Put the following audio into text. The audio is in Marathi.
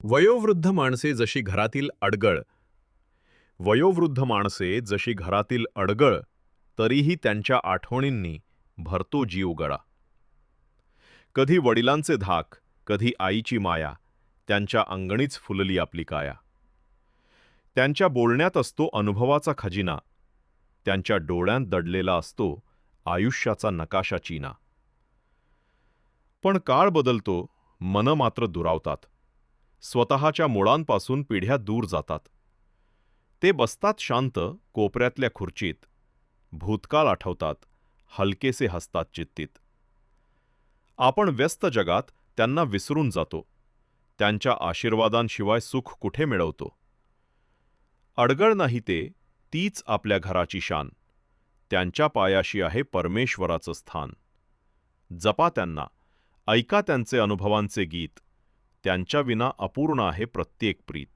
वयोवृद्ध माणसे जशी घरातील अडगळ वयोवृद्ध माणसे जशी घरातील अडगळ, तरीही त्यांच्या आठवणींनी भरतो जीव गळा. कधी वडिलांचे धाक, कधी आईची माया, त्यांच्या अंगणीच फुलली आपली काया. त्यांच्या बोलण्यात असतो अनुभवाचा खजिना, त्यांच्या डोळ्यांत दडलेला असतो आयुष्याचा नकाशा चीना. पण काळ बदलतो, मनं मात्र दुरावतात. स्वतःच्या मुळांपासून पिढ्या दूर जातात. ते बसतात शांत कोपऱ्यातल्या खुर्चीत, भूतकाळ आठवतात, हलकेसे हसतात चित्तीत. आपण व्यस्त जगात त्यांना विसरून जातो, त्यांच्या आशीर्वादांशिवाय सुख कुठे मिळवतो. अडगळ नाही ते, तीच आपल्या घराची शान, त्यांच्या पायाशी आहे परमेश्वराचं स्थान. जपा त्यांना, ऐका त्यांचे अनुभवांचे गीत, त्यांच्याविना अपूर्ण आहे प्रत्येक प्रीत.